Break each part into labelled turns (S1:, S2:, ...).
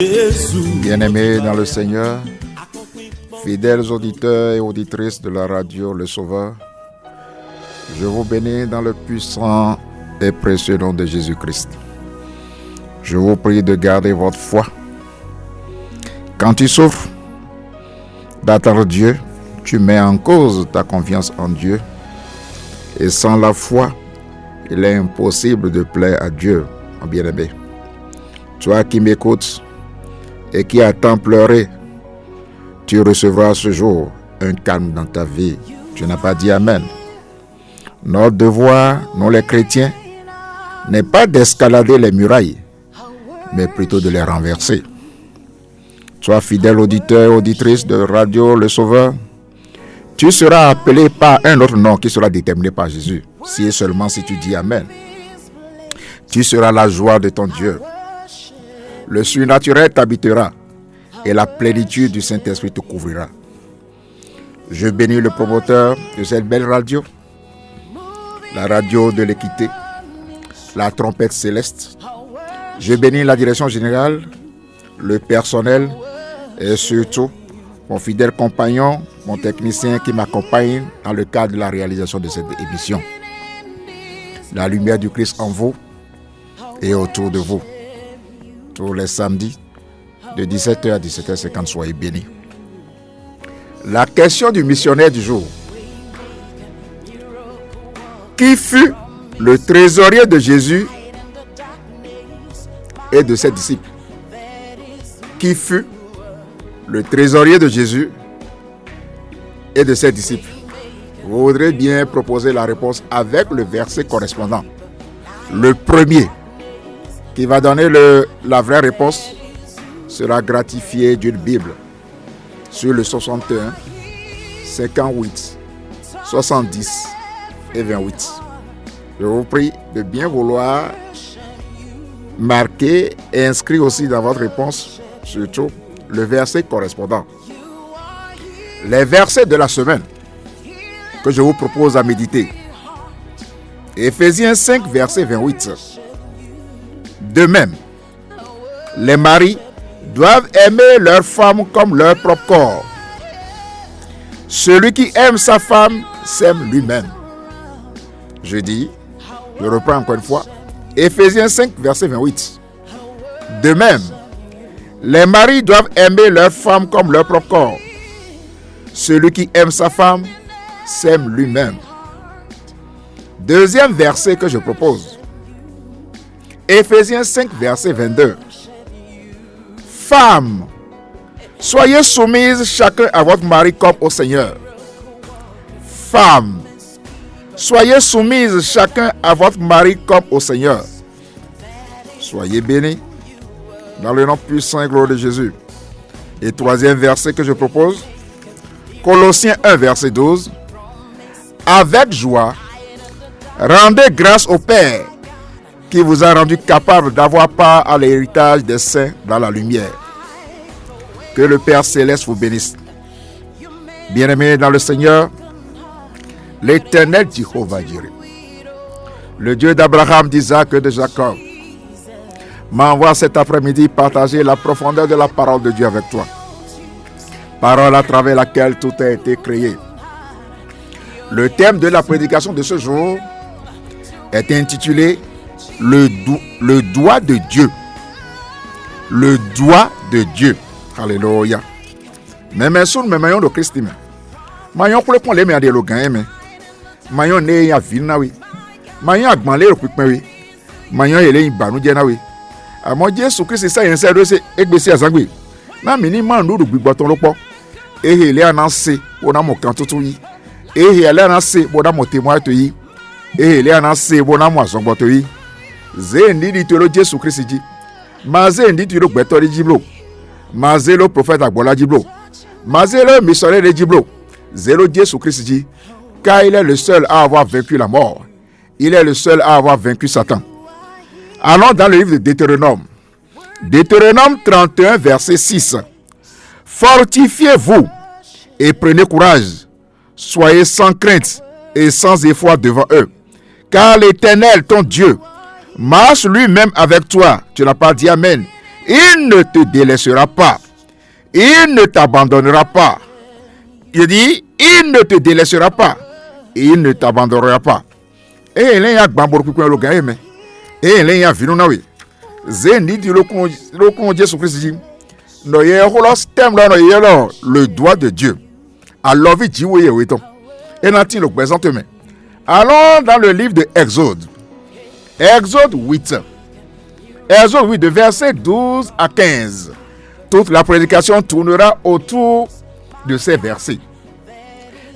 S1: Bien-aimés dans le Seigneur, fidèles auditeurs et auditrices de la radio Le Sauveur, je vous bénis dans le puissant et précieux nom de Jésus-Christ. Je vous prie de garder votre foi. Quand tu souffres d'attendre Dieu, tu mets en cause ta confiance en Dieu. Et sans la foi, il est impossible de plaire à Dieu, mon bien-aimé. Toi qui m'écoutes et qui a tant pleuré, tu recevras ce jour un calme dans ta vie. Tu n'as pas dit Amen. Notre devoir, nous les chrétiens, n'est pas d'escalader les murailles, mais plutôt de les renverser. Sois fidèle auditeur et auditrice de Radio Le Sauveur, tu seras appelé par un autre nom qui sera déterminé par Jésus, si et seulement si tu dis Amen. Tu seras la joie de ton Dieu. Le surnaturel t'habitera et la plénitude du Saint-Esprit te couvrira. Je bénis le promoteur de cette belle radio, la radio de l'équité, la trompette céleste. Je bénis la direction générale, le personnel et surtout mon fidèle compagnon, mon technicien qui m'accompagne dans le cadre de la réalisation de cette émission. La lumière du Christ en vous et autour de vous. Tous les samedis, de 17h à 17h50, soyez bénis. La question du missionnaire du jour. Qui fut le trésorier de Jésus et de ses disciples? Qui fut le trésorier de Jésus et de ses disciples? Vous voudrez bien proposer la réponse avec le verset correspondant. Le premier qui va donner la vraie réponse sera gratifié d'une Bible sur le 61, 58, 70 et 28. Je vous prie de bien vouloir marquer et inscrire aussi dans votre réponse, surtout, le verset correspondant. Les versets de la semaine que je vous propose à méditer. Éphésiens 5, verset 28. De même, les maris doivent aimer leur femme comme leur propre corps. Celui qui aime sa femme s'aime lui-même. Je reprends encore une fois, Éphésiens 5, verset 28. De même, les maris doivent aimer leur femme comme leur propre corps. Celui qui aime sa femme s'aime lui-même. Deuxième verset que je propose. Éphésiens 5, verset 22. Femmes, soyez soumises chacun à votre mari comme au Seigneur. Femmes, soyez soumises chacun à votre mari comme au Seigneur. Soyez bénis dans le nom puissant et glorieux de Jésus. Et troisième verset que je propose, Colossiens 1, verset 12. Avec joie, rendez grâce au Père qui vous a rendu capable d'avoir part à l'héritage des saints dans la lumière. Que le Père Céleste vous bénisse. Bien-aimés dans le Seigneur, l'Éternel Jéhovah Jireh, le Dieu d'Abraham, d'Isaac et de Jacob, m'envoie cet après-midi partager la profondeur de la parole de Dieu avec toi. Parole à travers laquelle tout a été créé. Le thème de la prédication de ce jour est intitulé le doigt de Dieu. Le doigt de Dieu. Alléluia. Mais soun me mayon do Christ me. Mayon pour le pon le me ade lo gan me. Mayon ne ya vin na we. Mayon agban le pipin we. Mayon ele ibanu je na we. Amo Jesu Christ sa yen se do se egbesi azangbe. Na mi ni man do gbigbo ton lopo. Ehe le ananse wo na mo kan tutu yi. Ehe le ananse wo na mo témoin to yi. Ehe le ananse wo na mo azongbo to yi. Ze ndi di tolo Jesu Christ ji. Ma ze ndi tolo gbeto di jiblo. Ma ze lo prophète agbola jiblo. Ma ze lo missionnaire de jiblo. Zélo Jésus Christ dit, car il est le seul à avoir vaincu la mort. Il est le seul à avoir vaincu Satan. Allons dans le livre de Deutéronome. Deutéronome 31, verset 6. Fortifiez-vous et prenez courage. Soyez sans crainte et sans effroi devant eux. Car l'Éternel, ton Dieu, marche lui-même avec toi. Tu n'as pas dit Amen. Il ne te délaissera pas. Il ne t'abandonnera pas. Il dit, il ne te délaissera pas. Il ne t'abandonnera pas. Et il y a gbambor kukwe lo gaime. Et il y a vinu nawe. Zendi di lo kon Jésus Christ dit. No ye holo stem là no ye lo le doigt de Dieu. Alors vite dit oui oui ton. Et nanti le présente mais. Allons dans le livre de Exode. Exode 8. Exode 8 de verset 12 à 15. Toute la prédication tournera autour de ces versets.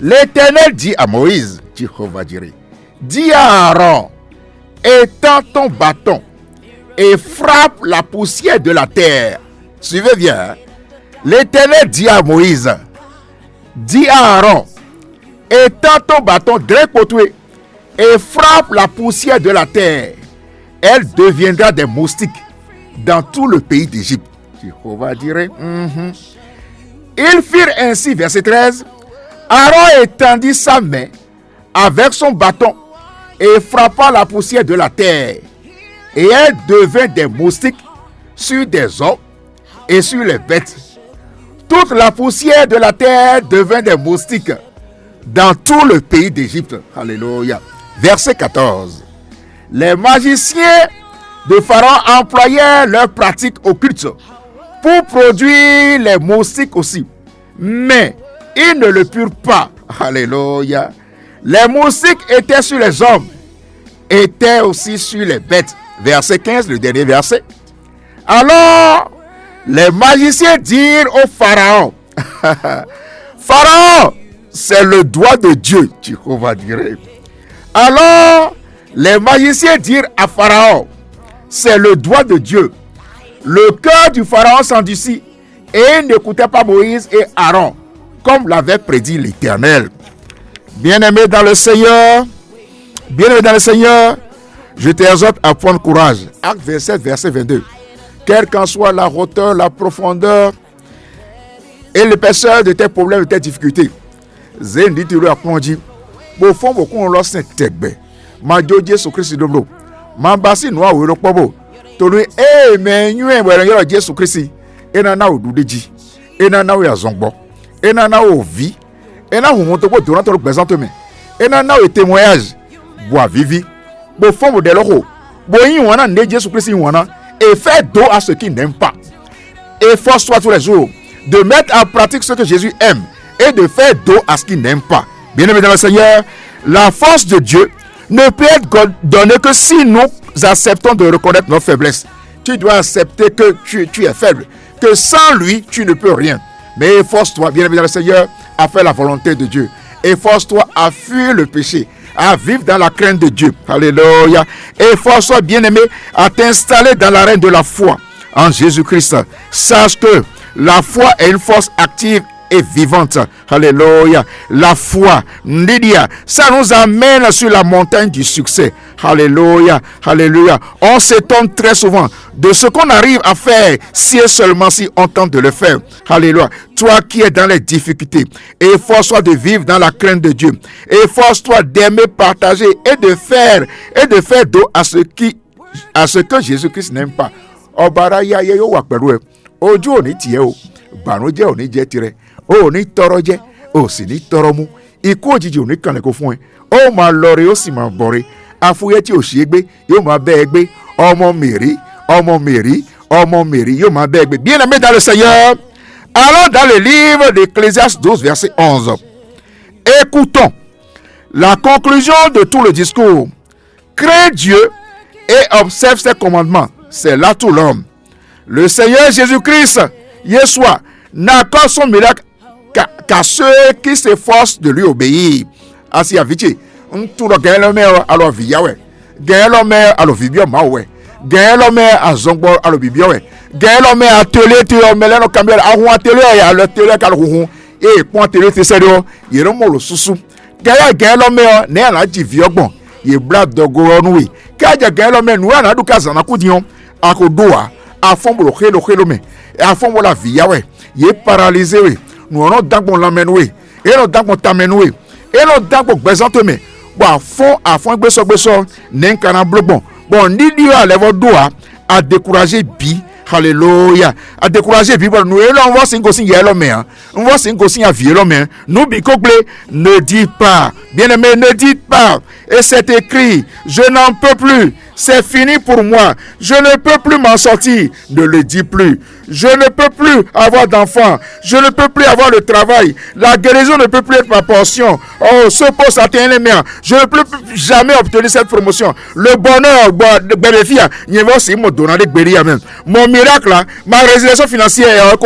S1: L'Éternel dit à Moïse, Jéhovah dirait, dis à Aaron, étends ton bâton et frappe la poussière de la terre. Suivez bien. Hein? L'Éternel dit à Moïse, dis à Aaron, étends ton bâton et frappe la poussière de la terre. Elle deviendra des moustiques dans tout le pays d'Égypte. Jéhovah dirait. Ils firent ainsi, verset 13. Aaron étendit sa main avec son bâton et frappa la poussière de la terre. Et elle devint des moustiques sur des hommes et sur les bêtes. Toute la poussière de la terre devint des moustiques dans tout le pays d'Égypte. Alléluia. Verset 14. Les magiciens de Pharaon employaient leurs pratiques occultes pour produire les moustiques aussi. Mais ils ne le purent pas. Alléluia. Les moustiques étaient sur les hommes, étaient aussi sur les bêtes. Verset 15, le dernier verset. Alors, les magiciens dirent au Pharaon, Pharaon, c'est le doigt de Dieu, Jéhovah dirait. Alors, les magiciens dirent à Pharaon, c'est le doigt de Dieu. Le cœur du Pharaon s'endurcit et n'écoutait pas Moïse et Aaron, comme l'avait prédit l'Éternel. Bien-aimés dans le Seigneur, je t'exhorte à prendre courage. Acte 27, verset 22. Quelle qu'en soit la hauteur, la profondeur et l'épaisseur de tes problèmes, de tes difficultés. Zendi tu a dit, au fond, beaucoup on l'a saint tegbe. Ma Jésus Christ de l'eau. Ma bassi noa ou le pobo. Tolu eh mais nous en Jésus Christ. Et nana ou doudeji. Et nana ou yazongbo. Et nana ou vie. Et nana ou monte pour durant le présent mais. Et nana ou témoignage. Bois vivi. Bo fond de l'eau. Bo y wana ne Jésus Christ y wana. Et fais dos à ceux qui n'aiment pas. Efforce-toi tous les jours de mettre en pratique ce que Jésus aime et de faire dos à ce qu'il n'aime pas. Bien-aimés dans le Seigneur, la force de Dieu ne peut être donnée que si nous acceptons de reconnaître nos faiblesses. Tu dois accepter que tu es faible, que sans lui, tu ne peux rien. Mais efforce-toi, bien-aimé dans le Seigneur, à faire la volonté de Dieu. Efforce-toi à fuir le péché, à vivre dans la crainte de Dieu. Alléluia. Efforce-toi, bien-aimé, à t'installer dans l'arène de la foi en Jésus-Christ. Sache que la foi est une force active et vivante. Alléluia. La foi, Lydia, ça nous amène sur la montagne du succès. Alléluia. Alléluia. On s'étonne très souvent de ce qu'on arrive à faire si et seulement si on tente de le faire. Alléluia. Toi qui es dans les difficultés, efforce-toi de vivre dans la crainte de Dieu. Efforce-toi d'aimer, partager et de faire dos à ce que Jésus-Christ n'aime pas. Obara ya yo wa pẹ̀lú ẹ. Ojú ò ní tiẹ̀ o. Ìbànújẹ́ ò ní jẹ́ tirẹ̀. O ní tọrọ jẹ, o sì ní tọrọ mu. Ikú òjijì ò ní kànlẹ̀ kó fún ẹ. Ó máa lọ re, ó sì máa bọ̀ re. Afúyẹ́ tí ò ṣe é gbé, yóò máa bẹ́ ẹ gbé. Ọmọ Mèrí, yóò máa bẹ́ ẹ gbé. Bien-aimés dans le Seigneur, allons dans le livre d'Ecclésiaste 12, verset 11. Écoutons la conclusion de tout le discours. Crains Dieu et observe ses commandements. C'est là tout l'homme. Le Seigneur Jésus-Christ, Yeshua, n'accorde son miracle qu'à ceux qui s'efforcent de lui obéir. Ainsi, aviti, tout le gain le maire à l'oviawe, gain le maire à l'ovibio mawe, gain le maire à zongbo à l'obibiowe, gain le maire à télé, tu as melé no cambier à roi télé à le télé à l'rouhou, et point télé, c'est sérieux, il y a le sous. Gain le maire n'est à la diviobon, il est blab de goronui, car gain le maire nous a du kazana coudion, à kodoa, à fond le khelo, à fond la viawe. Il est paralysé, oui. Nous avons d'abord l'amené, et nous avons t'amené, et nous avons besoin de me. Bon, à fond, besoin, n'est qu'un bon. Bon, ni Dieu à l'évo doigt, à décourager bi, Alléluia. À décourager, puis nous, on voit c'est aussi hier l'homme, on voit c'est aussi à vieux l'homme. Nous, bicoble, ne dites pas, bien aimé, ne dites pas. Et c'est écrit, je n'en peux plus. C'est fini pour moi. Je ne peux plus m'en sortir. Ne le dis plus. Je ne peux plus avoir d'enfants. Je ne peux plus avoir le travail. La guérison ne peut plus être ma portion. Oh, ce poste atteint les miens. Je ne peux plus jamais obtenir cette promotion. Le bonheur, mon miracle, là, ma résiliation financière,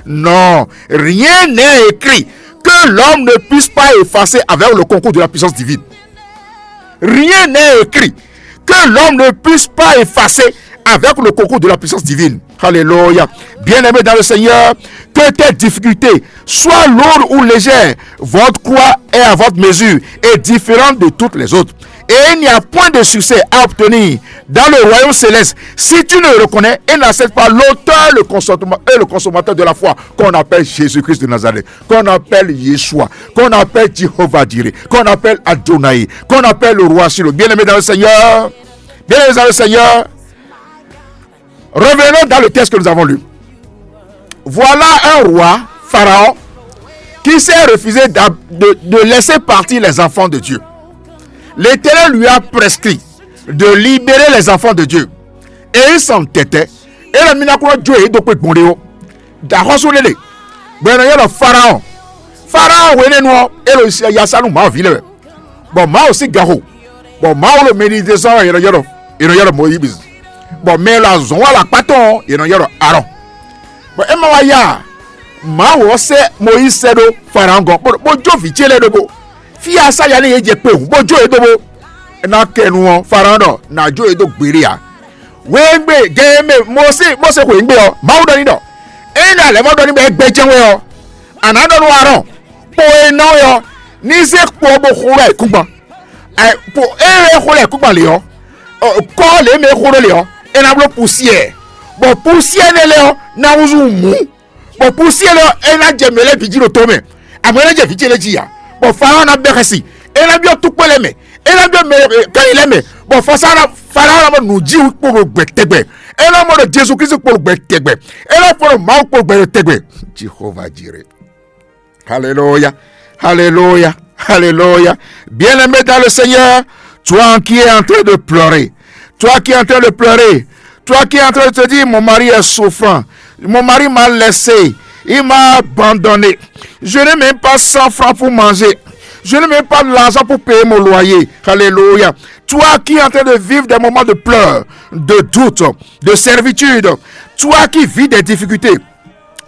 S1: non, rien n'est écrit que l'homme ne puisse pas effacer avec le concours de la puissance divine. Rien n'est écrit que l'homme ne puisse pas effacer avec le concours de la puissance divine. Alléluia. Bien-aimé dans le Seigneur, que tes difficultés soient lourdes ou légères, votre croix est à votre mesure et différente de toutes les autres. Et il n'y a point de succès à obtenir dans le royaume céleste si tu ne reconnais et n'acceptes pas l'auteur et le consommateur de la foi qu'on appelle Jésus-Christ de Nazareth, qu'on appelle Yeshua, qu'on appelle Jéhovah Jireh, qu'on appelle Adonai, qu'on appelle le roi Shiloh. Bien-aimé dans le Seigneur, bien-aimé dans le Seigneur, revenons dans le texte que nous avons lu. Voilà un roi, Pharaon, qui s'est refusé de laisser partir les enfants de Dieu. L'Éternel lui a prescrit de libérer les enfants de Dieu. Et il s'entêtait. Et le minakuro Dieu est donc bondéo. D'arrosolele. Ben il y a le Pharaon. Pharaon wene no et le yasalu ma ville. Bon ma aussi garo. Bon ma le méditation il y a le Moïse. Bon mais la zone la paton il y a le Aaron. Bon et ma ya ma wose Moïse sedo Pharaon go. Bon Dieu vitiele de go. Fia sa ya ne je pe bo jo edobo na kenu Pharaon na jo edo gberia we gbe game Mose ko ngbe o ma wo do ni do e na le mo do ni be gbeje we o anado no Aaron po e no yo ni se po bo khura e kugba e po e khura e kugba le o ko le me khura le o e na blo poussière bo poussière ne le o na wuzu mu bo poussière le e na je mele biji lo to me amele je biji le ji ya. Bon, Pharaon a beresi. Et la bio tout peleme. Et la bio quand il aime. Bon, Pharaon nous dit pour le betebe. Et la mort de Jésus-Christ pour le betebe. Et la pour le mal pour le betebe. Jéhovah Jireh. Alléluia. Alléluia. Alléluia. Bien-aimé dans le Seigneur, toi qui es en train de pleurer. Toi qui es en train de pleurer. Toi qui es en train de te dire, mon mari est souffrant. Mon mari m'a laissé. Il m'a abandonné. Je n'ai même pas 100 francs pour manger. Je n'ai même pas l'argent pour payer mon loyer. Alléluia. Toi qui es en train de vivre des moments de pleurs, de doute, de servitude. Toi qui vis des difficultés.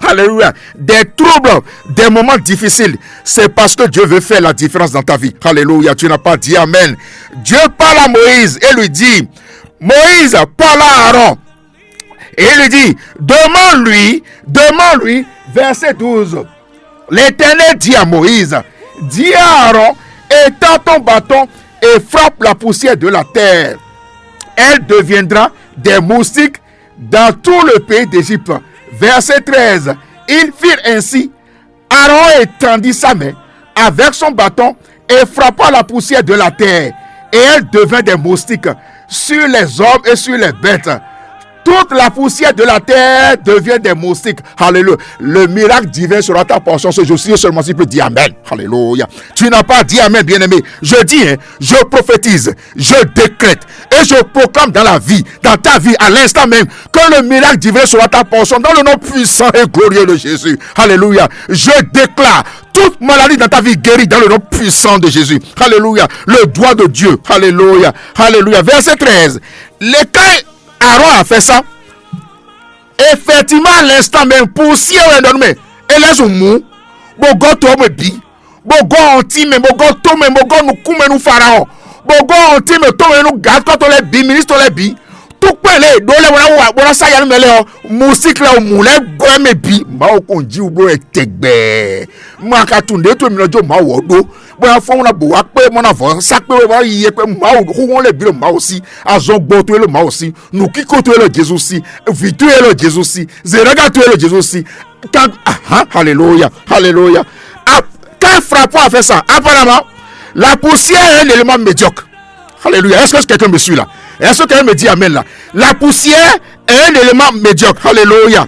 S1: Alléluia. Des troubles, des moments difficiles. C'est parce que Dieu veut faire la différence dans ta vie. Alléluia. Tu n'as pas dit Amen. Dieu parle à Moïse et lui dit, Moïse parle à Aaron. Et il lui dit, demande-lui, verset 12. L'Éternel dit à Moïse, dis à Aaron, étends ton bâton et frappe la poussière de la terre. Elle deviendra des moustiques dans tout le pays d'Égypte. Verset 13. Ils firent ainsi. Aaron étendit sa main avec son bâton et frappa la poussière de la terre. Et elle devint des moustiques sur les hommes et sur les bêtes. Toute la poussière de la terre devient des moustiques. Alléluia. Le miracle divin sera ta portion ce jour-ci. Seulement si tu peux dire Amen. Alléluia. Tu n'as pas dit Amen, bien-aimé. Je dis, je prophétise, je décrète et je proclame dans la vie, dans ta vie, à l'instant même, que le miracle divin sera ta portion dans le nom puissant et glorieux de Jésus. Alléluia. Je déclare toute maladie dans ta vie guérie dans le nom puissant de Jésus. Alléluia. Le doigt de Dieu. Alléluia. Alléluia. Verset 13. L'écaille Aaron a fait ça. Effectivement, à l'instant même, poussière est donnée. Et les hommes, bogo to me bi, bogo anti me, bogo to me, bogo nous kume nous Pharaon, bogo anti me to me nous garde quand on les bi, ministre les bi. Tout pelé, dole wala sa yanu mele moustique là au moulin go me bi, ma o konji ubo etegbe. Ma ka tunde to mi lojo ma wodo. Bon fo na bo wa pe mo na fo sa pe wa yiye pe ma o ko won le bi ma aussi, azon gbo to le ma aussi, nou ki ko to le Jesus si, vitu le Jesus si, zeraga to le Jesus si. Alléluia, alléluia. Quand Frappon a fait ça, apparemment, la poussière est un élément médiocre. Alléluia. Est-ce que quelqu'un me suit là? Est-ce que quelqu'un me dit amen là? La poussière est un élément médiocre. Alléluia.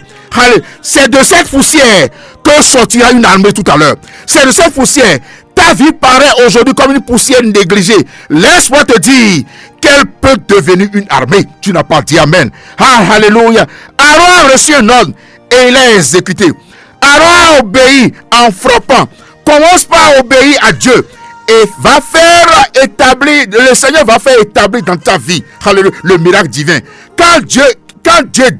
S1: C'est de cette poussière que sortira une armée tout à l'heure. C'est de cette poussière. Ta vie paraît aujourd'hui comme une poussière négligée. Laisse-moi te dire qu'elle peut devenir une armée. Tu n'as pas dit amen. Alléluia. Aaron a reçu un ordre et il l'a exécuté. Aaron a obéi en frappant. Commence par obéir à Dieu et va faire établir, le Seigneur va faire établir dans ta vie, alléluia, le miracle divin. Quand Dieu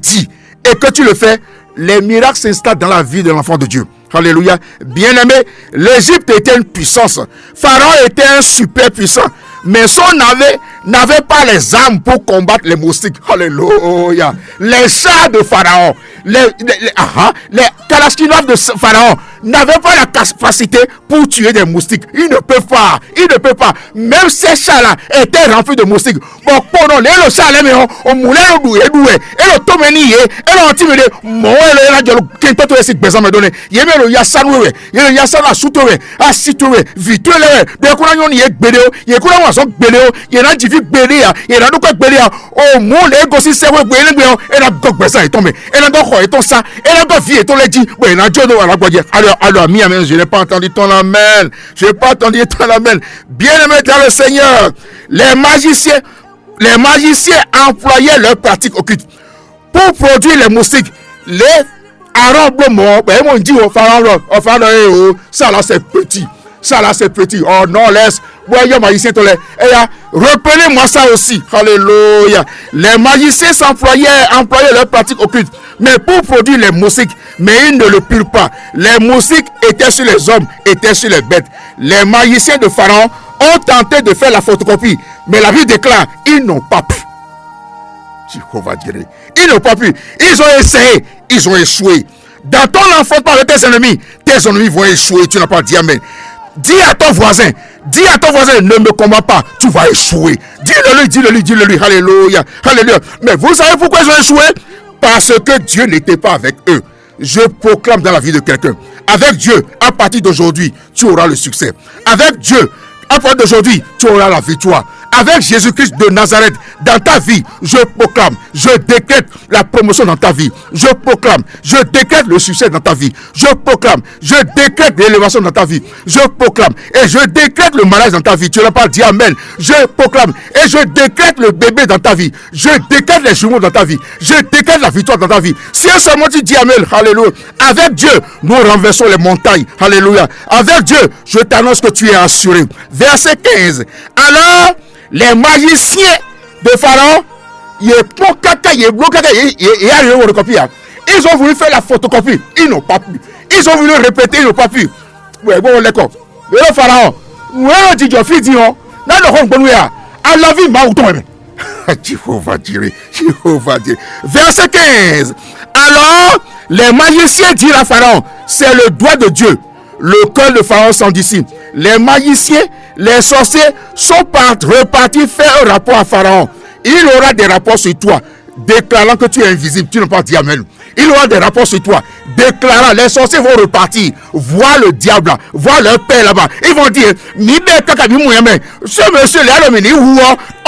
S1: dit et que tu le fais, les miracles s'installent dans la vie de l'enfant de Dieu. Alléluia. Bien-aimé, l'Égypte était une puissance. Pharaon était un super puissant. Mais son n'avait pas les armes pour combattre les moustiques. Alléluia. Les chars de Pharaon, les Kalachnikov de Pharaon n'avaient pas la capacité pour tuer des moustiques. Ils ne peuvent pas. Même ces chars-là étaient remplis de moustiques. Bon, pendant les chars, on moulait le doué, et le tomeni, et le antimé, moi, et le quinto, et c'est besoin de donner. Il y a le yasanoué, il y a le yasana soutoué, à situé, vite, de couronne, il y a bédéo, il y a couronne, bédéo, il y a un divi bédéa, il y a un autre bédéa, au monde, et gossi, c'est vrai, et la gogue besoin est tombé, et la gogue est ton ça, et la gogue vie est ton lady, oui, la Dieu doit la gogue. Alors, mi amen, je n'ai pas entendu ton amen, Bien aimé dans le Seigneur, les magiciens employaient leur pratique occulte pour produire les moustiques. Les Aaron Blomo, ils m'ont dit au pharaon, ça là c'est petit. Oh non, laisse. Voyons magicien, reprenez-moi ça aussi. Alléluia. Les magiciens employaient leur pratique occulte, mais pour produire les moustiques, mais ils ne le purent pas. Les moustiques étaient sur les hommes, étaient sur les bêtes. Les magiciens de Pharaon ont tenté de faire la photocopie, mais la Bible déclare, ils n'ont pas pu. Jéhovah dirait, ils n'ont pas pu. Ils ont essayé, ils ont échoué. Dans ton enfantement avec tes ennemis vont échouer. Tu n'as pas dit amen. Dis à ton voisin, ne me combats pas, tu vas échouer. Dis-le-lui. Alléluia. Mais vous savez pourquoi ils ont échoué? Parce que Dieu n'était pas avec eux. Je proclame dans la vie de quelqu'un, avec Dieu, à partir d'aujourd'hui, tu auras le succès. Avec Dieu, à partir d'aujourd'hui, tu auras la victoire. Avec Jésus-Christ de Nazareth, dans ta vie, je proclame, je décrète la promotion dans ta vie. Je proclame, je décrète le succès dans ta vie. Je proclame, je décrète l'élévation dans ta vie. Je proclame et je décrète le mariage dans ta vie. Tu n'as pas dit amen. Je proclame et je décrète le bébé dans ta vie. Je décrète les jumeaux dans ta vie. Je décrète la victoire dans ta vie. Si seulement tu dis amen, alléluia. Avec Dieu, nous renversons les montagnes. Alléluia. Avec Dieu, je t'annonce que tu es assuré. Verset 15. Alors, les magiciens de Pharaon, ils ont voulu faire la photocopie, ils n'ont pas pu. Ils ont voulu répéter, ils n'ont pas pu. Ouais, bon, d'accord. Le Pharaon, Jéhovah dirait. Verset 15. Alors, les magiciens dirent à Pharaon, c'est le doigt de Dieu. Le cœur de Pharaon s'endurcit. Les magiciens, les sorciers sont repartis faire un rapport à Pharaon. Il aura des rapports sur toi, déclarant que tu es invisible. Tu n'as pas dit amen. Il aura des rapports sur toi, déclarant. Les sorciers vont repartir, voir le diable là, voir leur père là-bas. Ils vont dire, ce monsieur là,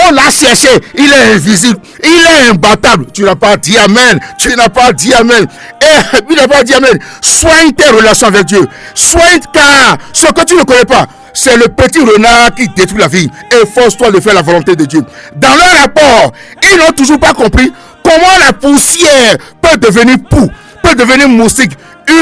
S1: on l'a cherché, il est invisible, il est imbattable. Tu n'as pas dit amen. Tu n'as pas dit amen. Et il n'a pas dit amen. Soigne tes relations avec Dieu. Soigne, car ce que tu ne connais pas, c'est le petit renard qui détruit la vie. Efforce-toi de faire la volonté de Dieu. Dans leur rapport, ils n'ont toujours pas compris comment la poussière peut devenir poux, peut devenir moustique,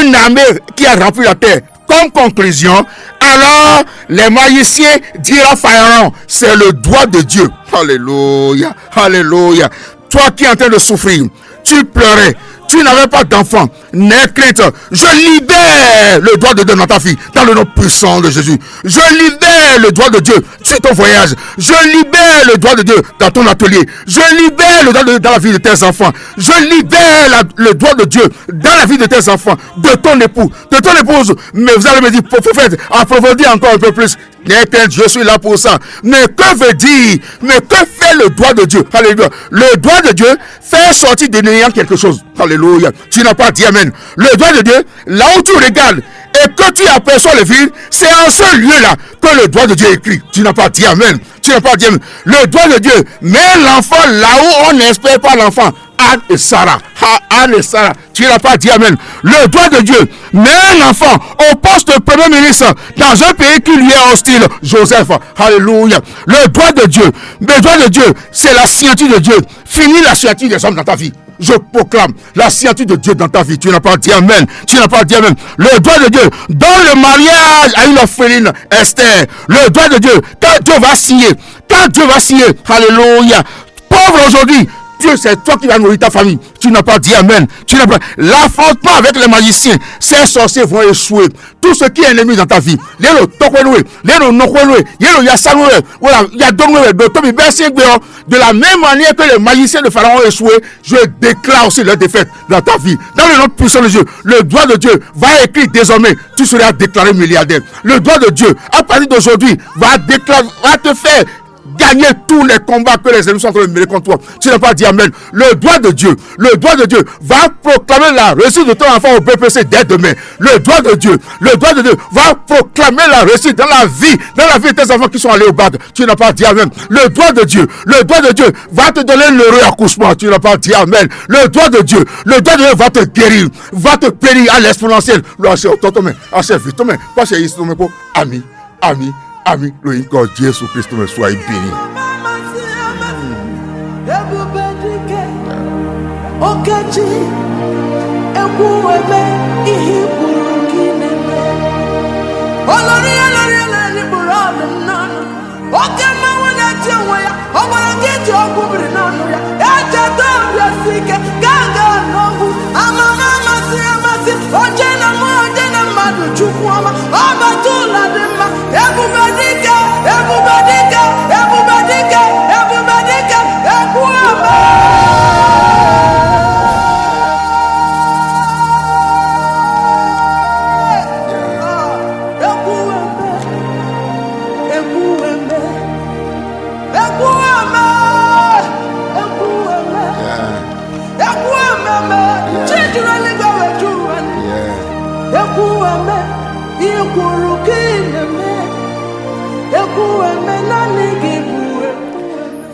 S1: une armée qui a rempli la terre. Comme conclusion, alors les magiciens dirent à Pharaon, c'est le doigt de Dieu. Alléluia, alléluia. Toi qui es en train de souffrir, tu pleurais, tu n'avais pas d'enfant, n'aie crainte. Je libère le doigt de Dieu dans ta vie, dans le nom puissant de Jésus. Je libère le doigt de Dieu sur ton voyage. Je libère le doigt de Dieu dans ton atelier. Je libère le doigt de Dieu dans la vie de tes enfants. Je libère le doigt de Dieu dans la vie de tes enfants, de ton époux, de ton épouse. Mais vous allez me dire, prophète, approfondis encore un peu plus. Je suis là pour ça. Mais que veut dire? Mais que fait le doigt de Dieu? Alléluia. Le doigt de Dieu fait sortir de néant quelque chose. Alléluia. Tu n'as pas dit amen. Le doigt de Dieu, là où tu regardes et que tu aperçois le vide, c'est en ce lieu-là que le doigt de Dieu écrit. Tu n'as pas dit amen. tu n'as pas Dieu. Le doigt de Dieu met l'enfant là où on n'espère pas l'enfant. Anne et Sarah. Anne et Sarah. Tu n'as pas dit amen. Le doigt de Dieu met un enfant au poste de premier ministre dans un pays qui lui est hostile. Joseph. Alléluia. Le doigt de Dieu. Le doigt de Dieu, c'est la signature de Dieu. Finis la signature des hommes dans ta vie. Je proclame la signature de Dieu dans ta vie. Tu n'as pas dit amen. Tu n'as pas dit amen. Le doigt de Dieu dans le mariage à une orpheline, Esther. Le doigt de Dieu, quand Dieu va signer, alléluia. Pauvre aujourd'hui, Dieu, c'est toi qui vas nourrir ta famille. Tu n'as pas dit amen. Tu n'as pas. L'affrontement avec les magiciens, ces sorciers vont échouer. Tout ce qui est ennemi dans ta vie, de la même manière que les magiciens de Pharaon ont échoué, je déclare aussi leur défaite dans ta vie. Dans le nom puissant de Dieu, le doigt de Dieu va écrire désormais, tu seras déclaré milliardaire. Le doigt de Dieu, à partir d'aujourd'hui, va te faire gagner tous les combats que les ennemis sont en train de mener contre toi. Tu n'as pas dit amen. Le doigt de Dieu va proclamer la réussite de ton enfant au BPC dès demain. Le doigt de Dieu va proclamer la réussite dans la vie de tes enfants qui sont allés au bac. Tu n'as pas dit amen. Le doigt de Dieu va te donner l'heureux accouchement. Tu n'as pas dit amen. Le doigt de Dieu va te guérir, va te bénir à l'exponentiel. Ami, le corps Jésus Christ me soit béni.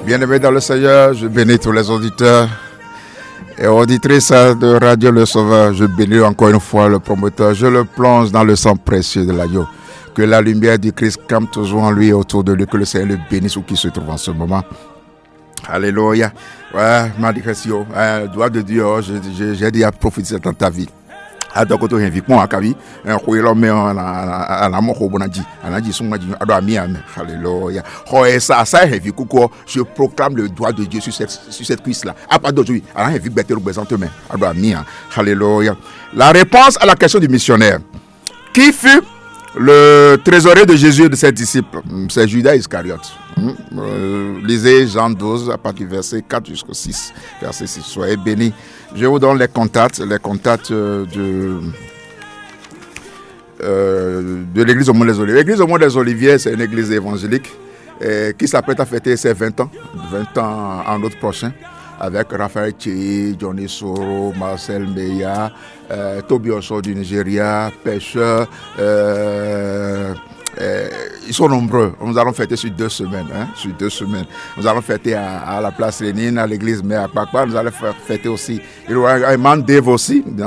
S1: Bien-aimés dans le Seigneur, je bénis tous les auditeurs et auditrices de Radio Le Sauveur. Je bénis encore une fois le promoteur. Je le plonge dans le sang précieux de l'agneau. Que la lumière du Christ campe toujours en lui et autour de lui. Que le Seigneur le bénisse où qu'il se trouve en ce moment. Alléluia. Ouais, ma digression. Doigt de Dieu, j'ai dit à prophétiser dans ta vie. Donc tu invite moi à Kavi un koyelo me ana mo ko bonaji anaji suma ji ado ami ame alléluia ça heavy kuko je proclame le doigt de Dieu sur cette cuisse là à part d'aujourd'hui ana heavy bete représente mais ado ami alléluia. La réponse à la question du missionnaire qui fut le trésorier de Jésus et de ses disciples, c'est Judas Iscariote. Lisez Jean 12 à partir du verset 4 jusqu'au 6. Verset 6. Soyez bénis. Je vous donne les contacts de l'église au Mont des Oliviers. L'église au Mont des Oliviers, c'est une église évangélique qui s'apprête à fêter ses 20 ans en août prochain. Avec Raphaël Tchei, Johnny Soro, Marcel Meya, Toby Osho du Nigeria, Pêcheur. Ils sont nombreux. Nous allons fêter sur 2 semaines. Nous allons fêter à la place Lénine, à l'église Mère Akpakpa. Nous allons fêter aussi. Il y aura un Mandev aussi. Il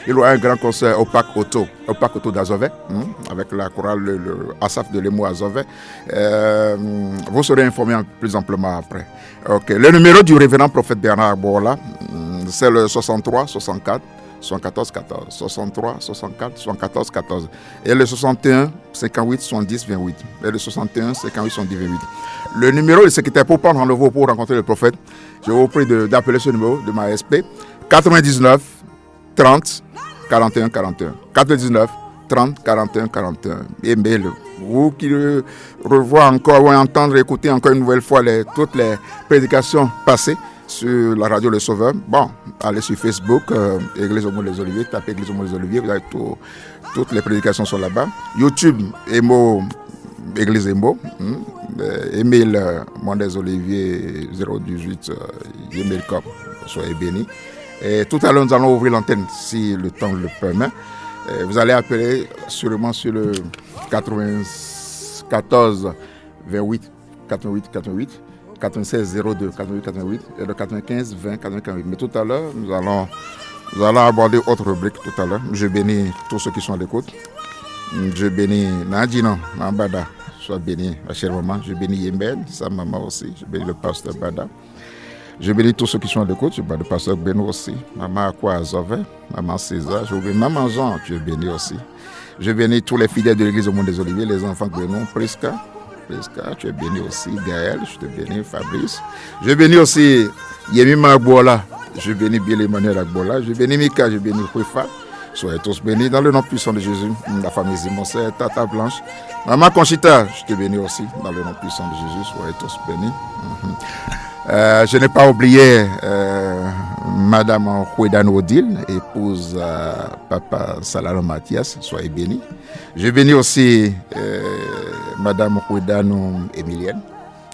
S1: y aura un grand concert au Parc Auto d'Azové, avec la chorale le Asaf de Lemo Azové. Vous serez informés plus amplement après. Ok. Le numéro du révérend prophète Bernard Bourla, c'est le 63 64 74 14, 63 64 74 14 et le 61 58 70 28 et le 61 58 70 28. Le numéro du secrétaire pour prendre rendez-vous pour rencontrer le prophète, je vous prie d'appeler ce numéro de ma SP 99 30 41 41 99 30 41 41. Email. Vous qui revoyez encore ou entendre écouter encore une nouvelle fois toutes les prédications passées sur la radio Le Sauveur. Bon, allez sur Facebook, Église au Mont des Oliviers, tapez Église au Mont des Oliviers, vous avez toutes les prédications sont là-bas. YouTube, Emo, Église Emo, email Mont des Oliviers 018, email.com, soyez bénis. Et tout à l'heure, nous allons ouvrir l'antenne si le temps le permet. Vous allez appeler sûrement sur le 94 28 88 88, 96 02 88 88 et le 95 20 88. Mais tout à l'heure, nous allons aborder autre rubrique tout à l'heure. Je bénis tous ceux qui sont à l'écoute. Je bénis Nadina, Bada, soit béni, la chère maman. Je bénis Yemben, sa maman aussi. Je bénis le pasteur Bada. Je bénis tous ceux qui sont à l'écoute. Je bénis le pasteur Beno aussi. Maman Akwa Zové, maman César. Je bénis maman Jean, tu es béni aussi. Je bénis tous les fidèles de l'église au monde des Oliviers, les enfants de Beno, Prisca, tu es béni aussi. Gaël, je te bénis. Fabrice. Je bénis aussi Yemi Magbola. Je bénis Biel Emmanuel Agbola. Je bénis Mika, je bénis Kouifa. Soyez tous bénis dans le nom puissant de Jésus. La famille Zimonsé, Tata Blanche. Maman Conchita, je te bénis aussi dans le nom puissant de Jésus. Soyez tous bénis. Je n'ai pas oublié Madame Kouedano Odile, épouse Papa Salano Mathias. Soyez bénis. Je bénis aussi Madame Kouedano Emilienne.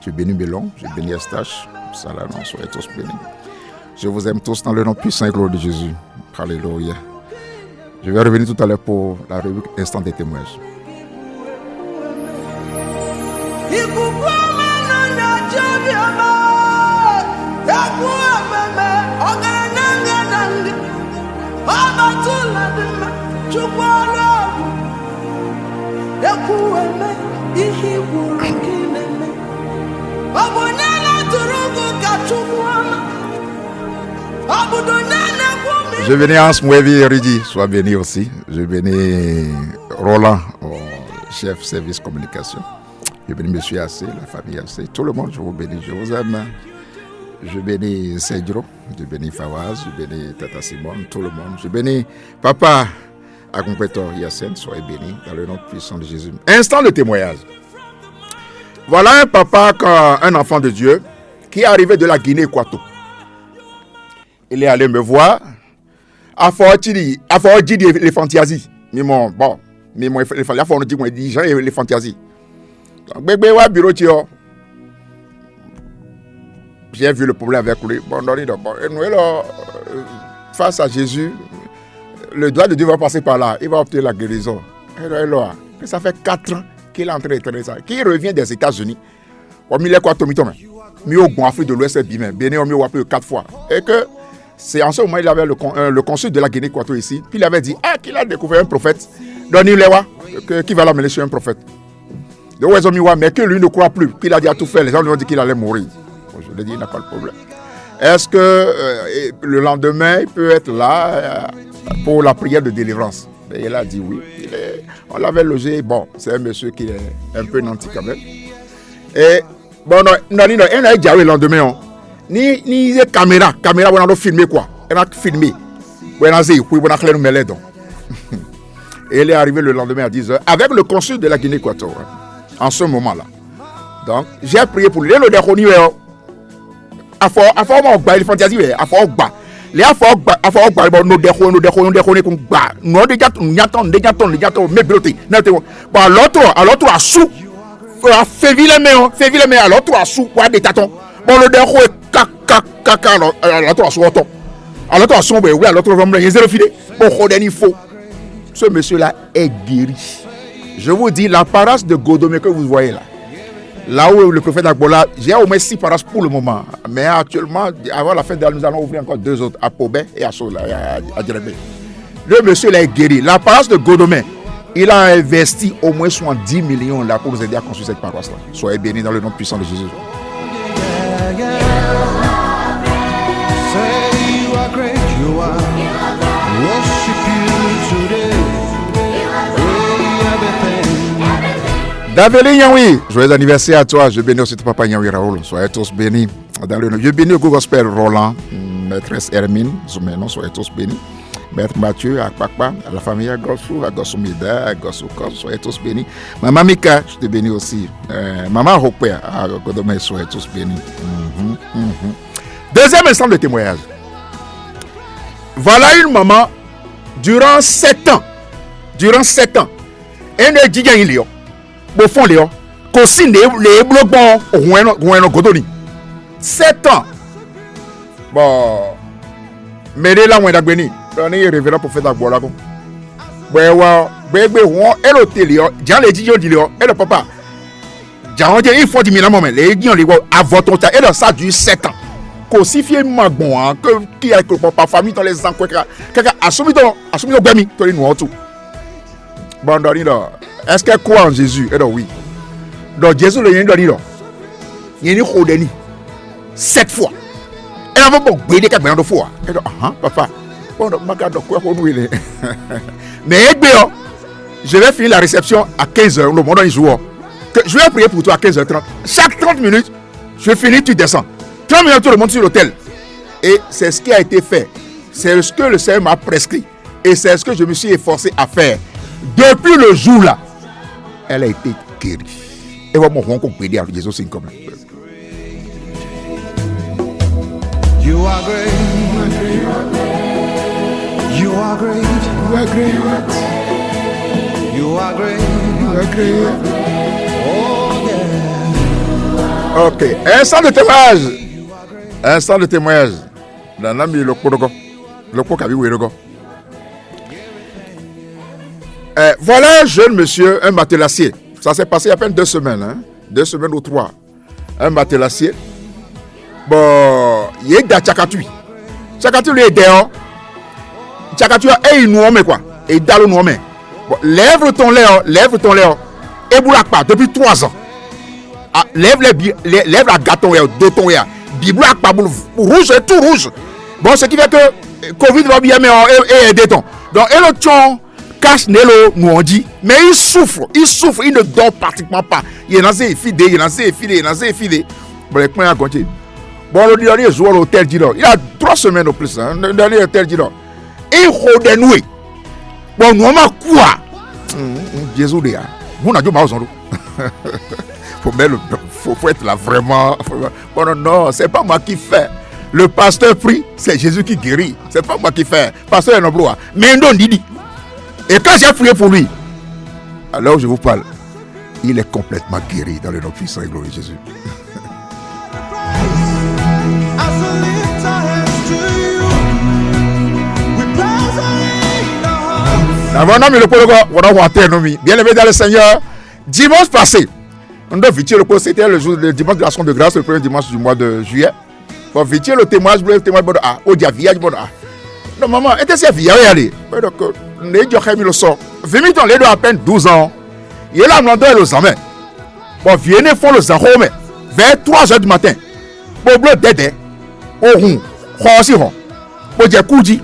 S1: Je bénis Bélon. Je bénis Estache. Salano, soyez tous bénis. Je vous aime tous dans le nom puissant et glorieux de Jésus. Alléluia. Je vais revenir tout à l'heure pour la rubrique Instant des témoignages. Je bénis Hans Mouevi Ridi, sois béni aussi. Je bénis Roland, chef service communication. Je bénis Monsieur Assé, la famille Assé. Tout le monde, je vous bénis, je vous aime. Je bénis Cedro, je bénis Fawaz, je bénis Tata Simone, tout le monde. Je bénis Papa Akumpeto Yassen, soyez béni dans le nom puissant de Jésus. Instant de témoignage. Voilà un papa, un enfant de Dieu, qui est arrivé de la Guinée-Équatoriale. Il est allé me voir. A fort dit les fantaisies. Mais bon, il faut dire que les gens les fantaisies. Donc, bureau j'ai vu le problème avec lui. Face à Jésus, le doigt de Dieu va passer par là. Il va obtenir la guérison. Ça fait 4 ans qu'il est en train de traiter ça. Qu'il revient des États-Unis. Il est quoi, Tommy? Il est au Afrique de l'Ouest, Bénin, il est 4 fois. Et que c'est en ce moment il avait le consul de la Guinée-Équatoriale ici. Puis il avait dit qu'il a découvert un prophète. Qui va l'amener sur un prophète. Mais que lui ne croit plus. Qu'il a dit à tout faire. Les gens lui ont dit qu'il allait mourir. Je lui ai dit il n'a pas de problème. Est-ce que le lendemain il peut être là pour la prière de délivrance? Et il a dit oui. On l'avait logé. Bon, c'est un monsieur qui est un peu nanti quand même. Et bon, il a dit le lendemain. Ni caméra on a filmé quoi, on a filmé, on a clair donc. Et il est arrivé le lendemain à 10h avec le consul de la Guinée-Équatoriale en ce moment-là. Donc j'ai prié pour lui. Le déconnu a fort il fantaisie a fort les a fort nous déconné qu'on nous déjà mais bloqué bon l'autre a sous fait vilain alors toi sous quoi des tâtons bon le déconné ce monsieur-là est guéri. Je vous dis, la paroisse de Godomé que vous voyez là où le prophète Agbola, j'ai au moins 6 paroisses pour le moment. Mais actuellement, avant la fin de l'année, nous allons ouvrir encore 2 autres, à Pobé et à Sola, à Djerebé. Le monsieur-là est guéri. La paroisse de Godomé, il a investi au moins 70 millions là pour nous aider à construire cette paroisse-là. Soyez bénis dans le nom puissant de Jésus. David Nyawi, joyeux anniversaire à toi. Je bénis aussi ton papa Nyawi Raoul. Soyez tous bénis. Dans le nom. Je bénis le gospel Roland, maîtresse Hermine, Zoumenon, soyez tous bénis. Maître Mathieu, Akpakpa, à la famille Agossou, Agossou-Mida, Agossou-Kos, soyez tous bénis. Maman Mika, je te bénis aussi. Maman Hopé, à Godomé, soyez tous bénis. Deuxième instant de témoignage. Voilà une maman, durant 7 ans, elle ne dit rien, au fond, Léon, qu'aussi les blocs bon, Godoni. 7 ans. Bon, mais là, on est d'agbeni. On est révérend pour faire d'agbola. Bon, bébé, on est l'hôtel, Jean les dit, et le papa. J'arrondis il faut 10 000 moments. Les gens les avant ton temps et dans ça dure 7 ans. Cosifier magbon hein que qui a que papa famille dans les ans quelqu'un assumi dans bami to les noirs tout. Bon dans là. Est-ce qu'elle croit en Jésus? Et donc oui. Donc Jésus le yen dans là. Yen ni rodeni 7 fois. Et avant bon bédé ka ben de fois. Et donc papa. Bon donc ma garde quoi on oui. Mais je vais finir la réception à 15h le monde en jour. Je vais prier pour toi à 15h30. Chaque 30 minutes, je finis, tu descends. 30 minutes, tout le monde sur l'hôtel. Et c'est ce qui a été fait. C'est ce que le Seigneur m'a prescrit. Et c'est ce que je me suis efforcé à faire. Depuis le jour là, elle a été guérie. Et voilà mon rencontre pédé à Jésus, c'est comme ça.
S2: You are great. You are great. You are great. You are great. You are great.
S1: Ok, instant de témoignage. Instant de témoignage. Dans l'ami le Kodogo. Le Kokabi Werogo. Voilà un jeune monsieur, un matelassier. Ça s'est passé il y a à peine 2 semaines. Hein? 2 semaines ou 3. Un matelassier. Bon, il est dans Tchakatui. Tchakatui lui est dehors. Tchakatui est une nomme quoi. Et dans le nomme. Bon, lève ton léo. Et boulak pas depuis 3 ans. Ah, lève la gâteau, deux ton, Bible pas rouge et tout rouge. Bon, ce qui fait que Covid va bien, mais et déton. Donc, et le ton cache Nelo, nous on dit, mais il souffre, il ne dort pratiquement pas. Il est lancé et filé. Bon, les points à compter. Bon, le dernier jour, l'hôtel dit il a 3 semaines au plus, hein, le dernier hôtel dit et il redénoué. Bon, nous on a quoi? Jésus, on a dit, faut être là vraiment. Bon, non, c'est pas moi qui fais. Le pasteur prie, c'est Jésus qui guérit. C'est pas moi qui fais. Pasteur est noble. Mais non, Didi. Et quand j'ai prié pour lui, alors je vous parle, il est complètement guéri dans le nom puissant et glorieux de Jésus. Bien aimé dans le Seigneur, dimanche passé, c'était le dimanche de l'action de grâce, le premier dimanche du mois de juillet. Bon, vitier le témoignage, au diavia, non, maman, était-ce qu'il y a allé? Donc, les gens qui ont mis le sort. Vimi dans les deux à peine 12 ans. Il est là, on doit le samer. Bon, viennent font le zéro, mais vers 3h du matin. Bon, bleu, dédé. Oh, aussi, bon, j'ai coudi.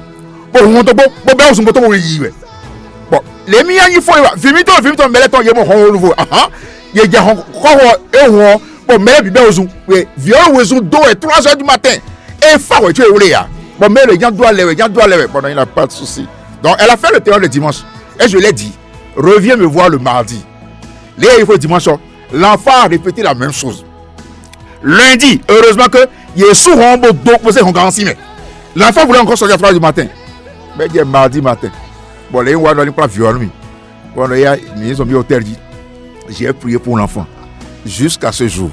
S1: Bon, on te bon, bon, les miens, il faut. Vimi dans, mais les temps, il y a mon nouveau. Il y a un bon, mais il y a un vieux oiseau d'eau et 3h du matin. Et fort, tu es où là? Bon, mais le gars doit lever. Bon, il n'a pas de souci. Donc, elle a fait le terrain le dimanche. Et je l'ai dit, reviens me voir le mardi. Là, il faut le dimanche. L'enfant a répété la même chose. Lundi, heureusement que il est souvent bon, donc, vous êtes garanti. Mais l'enfant voulait encore sortir à 3h du matin. Mais il est mardi matin. Bon, là, il va aller pour la violence. Bon, là, ils ont mis au terre dit. J'ai prié pour l'enfant. Jusqu'à ce jour,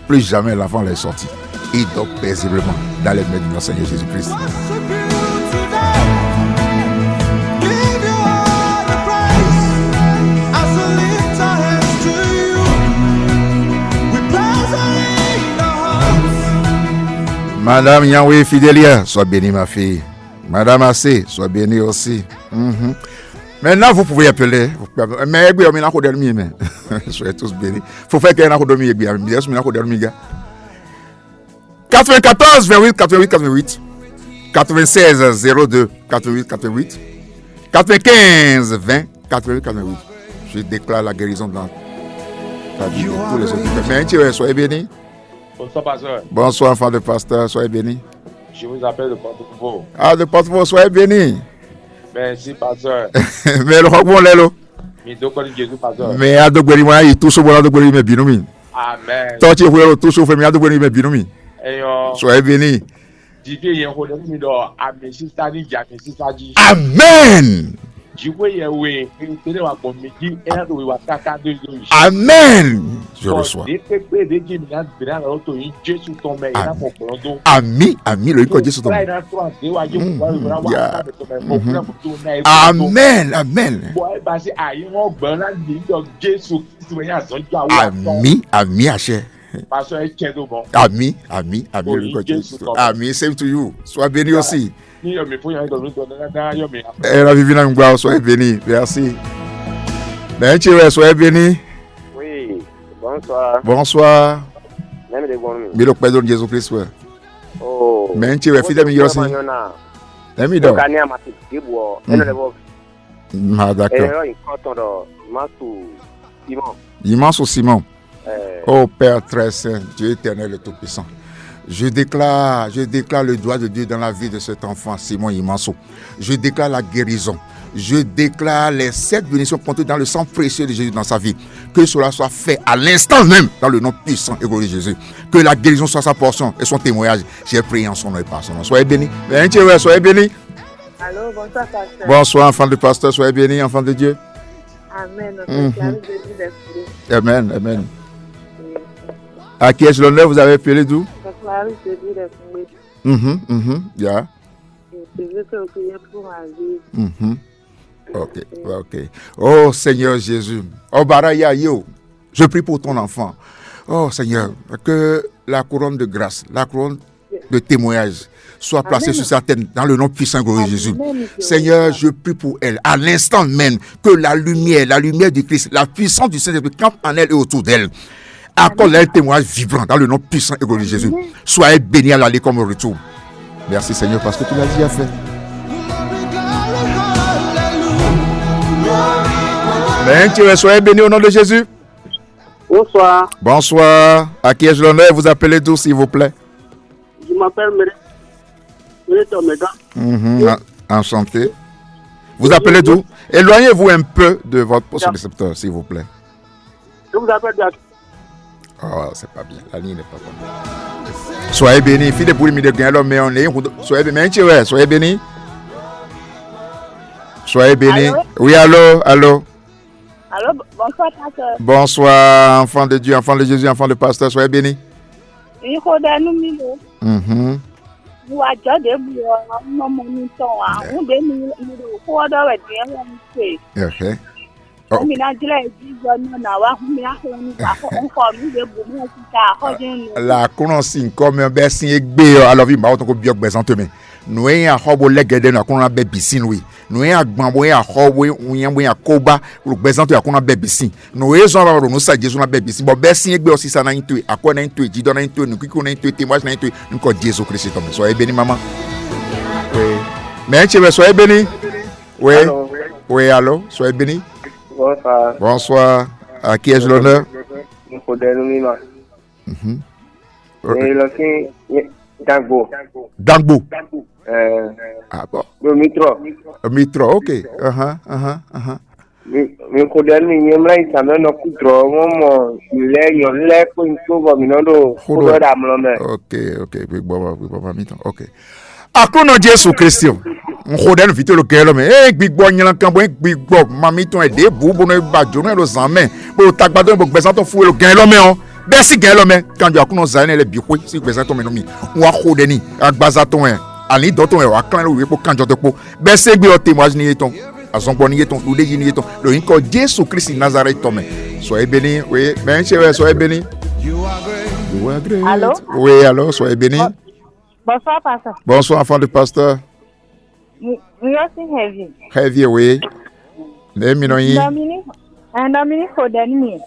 S1: plus jamais l'enfant n'est sorti. Il dort paisiblement dans les mains de notre Seigneur Jésus-Christ. Madame Yahweh Fidélia, sois bénie ma fille. Madame Assé, sois bénie aussi. Maintenant, vous pouvez appeler. Mais soyez tous bénis. Il faut faire qu'il y ait un dormi. 94 28 88 88 96 02 88 88 95 20 88 88. Je déclare la guérison dans ta vie de tous les autres. Mais soyez bénis.
S3: Bonsoir, pasteur.
S1: Bonsoir, enfant de pasteur, soyez bénis.
S3: Je vous appelle de Porte-Nouveau.
S1: Ah, de Porte-Nouveau, soyez bénis.
S3: Merci, pasteur.
S1: Mais le roc, bon, l'élo. Mais à Dogweri, moi, il touche au bon Dogweri, mais binomi.
S3: Amen.
S1: Toi, tu es le touche au fait, mais à Dogweri, mais binomi. Soyez bénis. Amen. Amen. Je reçois. Ami, le icône Jésus tombe. Amen, amen. Àmín àṣẹ.
S3: Pasteur, il tient au bon.
S1: Àmín lórúkọ
S3: Jésù
S1: Jésù.
S3: tọ́.
S1: Àmín, same to you. Sois béni aussi.
S3: Ni yo mi fún yàn lórí tó dáadáa yóò mi.
S1: La Vivina Ngwa, sois béni. Merci. Ben, sois béni.
S4: Oui, bonsoir.
S1: Bonsoir.
S4: Même de bon.
S1: Mais le Père de Jésus-Christ, ouais.
S4: Oh.
S1: Ben, tu es fidèle, mais aussi. Ami do.
S4: Kani amati tibo. Eno le bo.
S1: Ah, d'accord.
S4: Eno in kotondo masu Simon.
S1: Immense Simon. Oh Père très saint, Dieu éternel et tout-puissant. Je déclare le doigt de Dieu dans la vie de cet enfant, Simon Imanso. Je déclare la guérison. Je déclare les 7 bénédictions comptées dans le sang précieux de Jésus dans sa vie. Que cela soit fait à l'instant même dans le nom puissant et glorieux de Jésus. Que la guérison soit sa portion et son témoignage. J'ai prié en son nom et par son nom. Soyez bénis. Soyez bénis.
S5: Allô, bonsoir, pasteur.
S1: Bonsoir, enfant de pasteur. Soyez bénis, enfant de Dieu.
S5: Amen.
S1: Amen. Amen. À qui est-ce l'honneur? Vous avez appelé d'où? Yeah. Ok. Oh Seigneur Jésus. Oh Baraya Yo. Je prie pour ton enfant. Oh Seigneur, que la couronne de grâce, la couronne de témoignage soit placée sur sa tête dans le nom puissant glorieux de Jésus. Seigneur, je prie pour elle. À l'instant même, que la lumière du Christ, la puissance du Saint-Esprit campe en elle et autour d'elle. Accorde-leur un témoignage vibrant dans le nom puissant et glorieux de Jésus. Soyez bénis à l'aller comme au retour. Merci Seigneur parce que tu l'as déjà fait. Soyez bénis au nom de Jésus.
S6: Bonsoir.
S1: Bonsoir. À qui ai-je l'honneur? Vous appelez d'où s'il vous plaît?
S6: Je m'appelle Mérite Omega.
S1: Enchanté. Vous appelez d'où? Éloignez-vous un peu de votre poste récepteur s'il vous plaît.
S6: Je vous appelle d'Ak.
S1: Oh, c'est pas bien. La ligne n'est pas bonne. Soyez bénis. Fille de poules, de gain, mais on est. Soyez bénis. Soyez bénis. Soyez bénis. Oui, allô.
S5: Allô, bonsoir, pasteur.
S1: Bonsoir, enfant de Dieu, enfant de Jésus, enfant de pasteur. Soyez bénis. La connaissance comme un bessin egbe alors vi ma ko bi ogbe santo me no en ahobo legede no akona be bisin wi no en agbambo en ahobo unyan akoba ogbe santo akona be bisin no ezo ba ro no sa Jesu na be bisin bo bessin egbe osisa na into akona into jido na into no kiko na into témoignage na into nko Jésus Christ to me so e beni mama oui mais tu soyez béni oui allô soyez béni. Bonsoir. À qui ai-je l'honneur? Dangbo. Ah bon? Mitro, ok. Ok. Ok. Akono Jésus Christ. Nkodel vite le kelo me gbigbo nyan kan bo gbigbo mami ton e de bu bo no bajo no lo zanme bo tagbado bo gbesan ton fu lo gan lo me o be si gan lo me kan jo akono zane le bi kwe si gbesan ton me no mi wa khode ni agbaza ton e ani do ton e wa kan lo we po kan jo to po be se gbe o témoignage ni ton azonbo ni ton lo leji ni ton lo yin ko Jésus Christ Nazareth ton me soyez béni oui mais soyez béni. You are great.
S5: Allô?
S1: Oui, allô, soyez béni.
S5: Bonsoir, pasteur.
S1: Bonsoir, enfant de pasteur.
S5: We also heavy.
S1: Heavy, oui. Dominique
S5: Hodeni.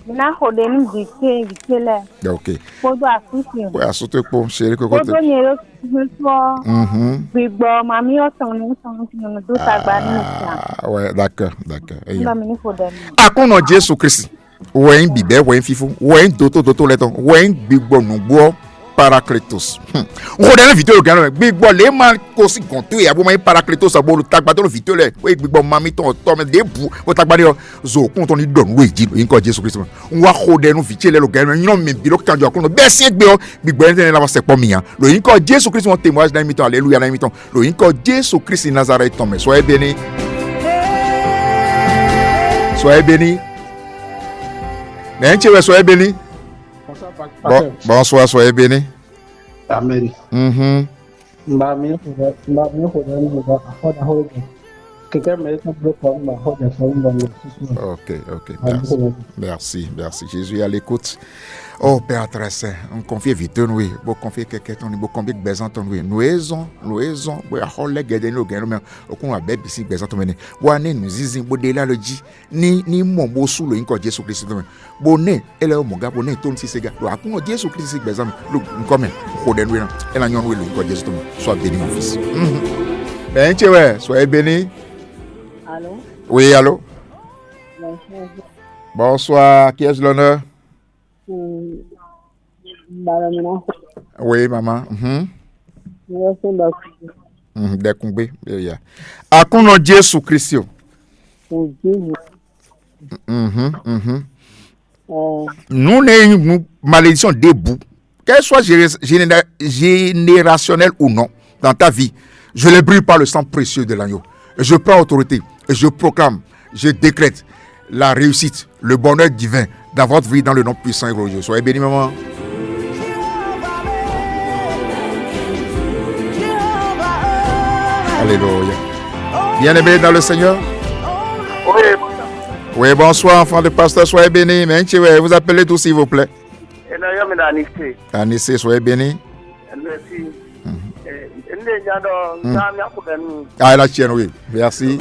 S5: Mina Hodeni vite là.
S1: Ok.
S5: Podo asuti.
S1: Ouais, asuti po, chérie ko
S5: Podo nyero so. Bigbo mami o ton no do tagbani sa.
S1: Ouais, d'accord.
S5: Dominique Hodeni.
S1: Akono Jésus Christ. Ouais, bibe, ouais, fifu, ouais, doto leton, ouais, bigbo nugbo. Paracletos. On a invité le gars, big boy, les man, aussi contu, et abou, paracletos, abou, le tagbato, le vite, oui, big boy, mami, ton, des bouts, au tagbato, zo, quand on y donne, oui, dit, il y a Jésus Christ. On va roder, nous vite, le gars, non, mais, bilo, quand tu as connu, bessie, big boy, là, c'est pas mien. Le inco Jésus Christ, mon témoignage, dans l'imitant, alléluia, dans l'imitant. Le inco Jésus Christ, Nazareth, tombe, soyez bénis. Soyez bénis. Mais, tu soyez bénis. Bonsoir, soyez bénis.
S6: Amen.
S1: Merci. Jésus est à l'écoute. Oh Père très saint, on confie vite nous, on confie quelqu'un ton, on confie besoin ton nous. Nous aisons, on a holé gade nous gagne mais on a bébé si besoin ton mener. Boane nous zizin bodela le ji ni mombo sous le inko Jésus Christ ton. Bonne ele mo ga bonne ton si sega. Do akon Jésus Christ si besoin lu comme ko den we na. Ela nyon we lu inko Jésus ton. Sois béni mon fils. Ben tu ouais, soyez béni.
S5: Allô?
S1: Oui, allô. Bonsoir, qui est l'honneur? Oui, maman. Dekumbe, yeah. Akuno Jésus Christ. Nous n'avons une malédiction debout, qu'elle soit générationnelle ou non, dans ta vie. Je les brûle par le sang précieux de l'agneau. Je prends autorité et je proclame, je décrète la réussite, le bonheur divin dans votre vie, dans le nom puissant et glorieux. Soyez bénis, maman. Alléluia. Bien-aimés dans le Seigneur. Oui, bonsoir, enfant de pasteur, soyez bénis. Vous appelez tous, s'il vous plaît. Anissé, soyez bénis. Ah, la tienne, oui. Merci.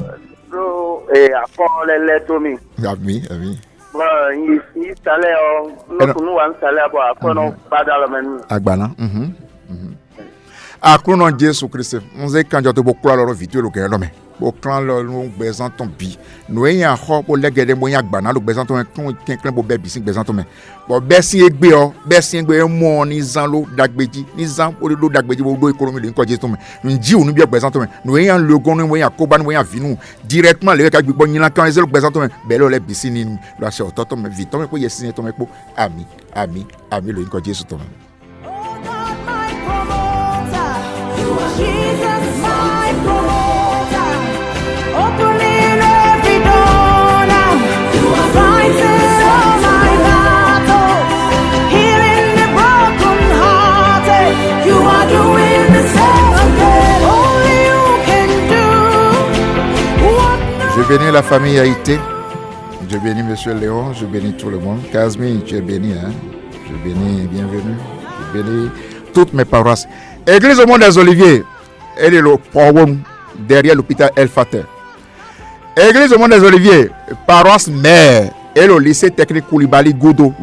S1: Ami. Agbana. Akuno Jésus Christ. Nous avons quand tu beaucoup alors vite le cœur mais beaucoup nous besoin ton bi. Nous ayant ho pour les gars moyen agbana le besoin ton quelqu'un pour bébé si besoin ton mais bon bersi egbe mo ni zanlo dagbeji ni zan pour le dagbeji do économie de ko Jésus ton mais nous dit nous bien besoin ton mais nous ayant le gon nous ayant koba nous ayant vinu directement les gars bon ni la quand les besoin ton mais belo les bisini la cher ton mais vite ton ko yesi ton mais ko ami le ko Jésus ton.
S7: Jesus, my promoter, opening every door now. You are fighting all my battles, healing the broken hearted. You are doing the same again. Only you can do what no.
S1: Je bénis la famille Haïti. Je bénis Monsieur Léon. Je bénis tout le monde. Casmi, tu es béni, hein. Je bénis, bienvenue. Je bénis toutes mes paroisses. Église au monde des Oliviers, elle est le problème derrière l'hôpital El Fater. Église au monde des Oliviers, paroisse mère, elle est au lycée technique Koulibaly Goudo,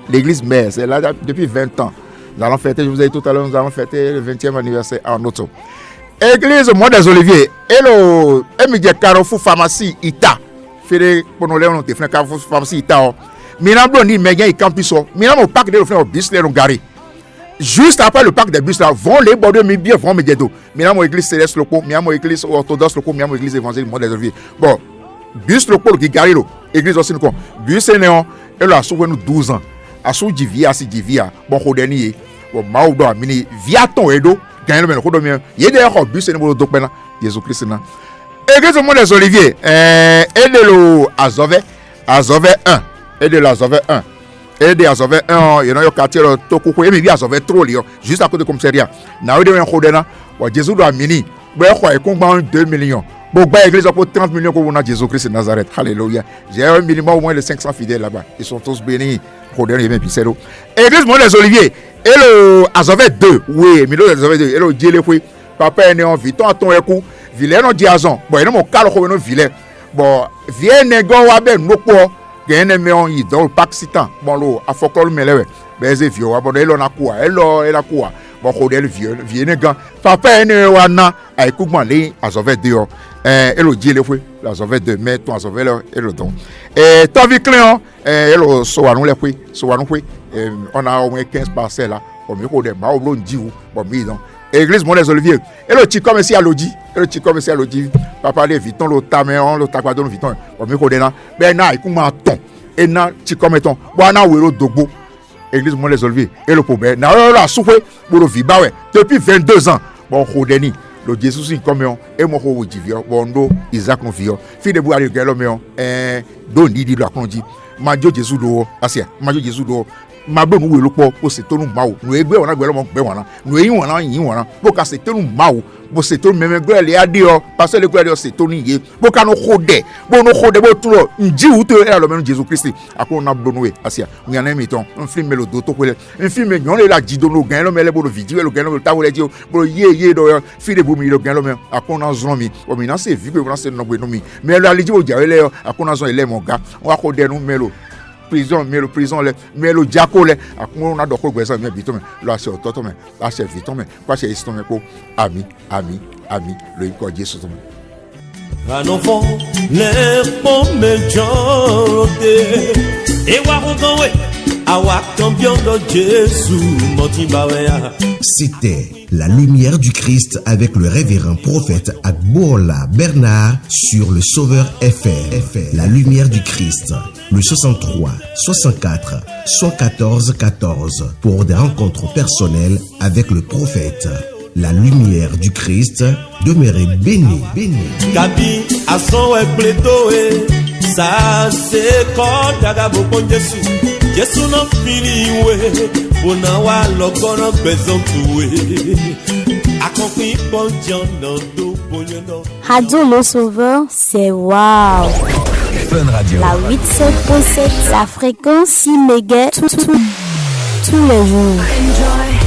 S1: l'église mère, c'est là depuis 20 ans. Nous allons fêter, je vous ai dit tout à l'heure, nous allons fêter le 20e anniversaire en auto. Église au monde des Oliviers, elle est au Carrefour Pharmacie Ita. Fait pour nous les on te fait Carrefour Pharmacie Ita. Minam bloni méga et campus, minam au parc de l'offre au bus les garé. Juste après le parc des bus là, vont les bordeaux mais bien vont médiado. Minam au église céleste loco, minam au église orthodoxe loco, minam au église évangélique monde des Oliviers. Bon, bus loco qui garé lo, église aussi nous bus néon, elle a sauvé nous 12 ans. A sou divia si divia, bon kodeni bon maudo mini via ton edo, gagne le ko do mi. Yede ko bus ne bo do pena, Jésus Christ na. Église au monde des Oliviers, elle est le Azove 1. Et de l'Azove 1. Et de l'Azove 1, il y a un quartier Tokoko, et bien Azove 3, juste à côté de commissariat. N'a eu de un Kodena, Jésus doit mini, et qu'on 2 millions. Bon, l'église a pour 30 millions pour Jésus Christ de Nazareth. Alléluia. J'ai un minimum au moins de 500 fidèles là-bas. Ils sont tous bénis. Kodena et bien Picero. Église Monde des Oliviers, et le Azove 2, oui, Milo des Azove 2, et le Dieu papa est né en vie, ton à ton écou, vilain en diazon. Bon, il y a mon calme, vilain. Bon, viens négo, wabe, noko. Gagne mais on y dans le parc citant bon lo a fokol melewe beze vieux bon elo na kwa elo ela kwa bon kodel vieux nega papa ene wana ay kougman le Azove 2 elo diele fwe Azove 2 mais ton Azove elo don ton vi client elo so wanu le fwe so wanu fwe on a au moins 15 parcelles là on me ko de ba o blon diou bon mi don Église Monde des Oliviers elo ti commercial lodi papa le viton lo tameon lo takwado lo viton on me ko de na be na ikuma ton et na ti commeton wana wero dogbo Église Monde des Oliviers et le problème na la souffre pour le viba ouais depuis 22 ans bon kodeni le Jésus si comme et mo ko wujivio bondo Isaac no vio fi de bu ari gelo me do ni di la konji majo Jésus do asia majo Jésus do ma be nu we lo po o se to nu ma o nu egbe wona gbe lo mo gbe wona nu eyin wona bo ka se to nu ma o bo se to meme gbe le ade o parce le gbe se to ni ye bo ka no khode bo tu lo nji u to e lo menu Jesus Christ akon na bo nu we asia we an emi ton un film lo do to kwele un film nyon le la jido no gan lo mele bo lo video lo gan lo ta wole ji o bo ye do fi de bo mi lo gan lo me akon na zon mi o mi na se vi pe na se no gbe no mi me lo ali ji o ja le akon na zon ile mo ga wa ko de nu melo prison le melo jako le akun na doko gbesa mi bi to me lo ase ototo me la se vi to me pa se isi to me ko ami lo iko Jesus to me.
S8: Un enfant les pommes jorote e wa konwe awa campion de Jésus motibaweya.
S9: C'était la lumière du Christ avec le révérend prophète Agbola Bernard sur le Sauveur FM. La lumière du Christ, le 63 64 114 14 pour des rencontres personnelles avec le prophète. La lumière du Christ, demeurez béni.
S8: Gabi a son ekpleto ça c'est quand Dagabo pour Jésus. Jésus non fini we bona wa lokono besoin toué. Accompli bon Dieu non do bonyono.
S10: Radio Le Sauveur, c'est waouh.
S11: Fun Radio.
S10: La 87.7, sa fréquence 6 mégas tous les jours.
S7: Enjoy.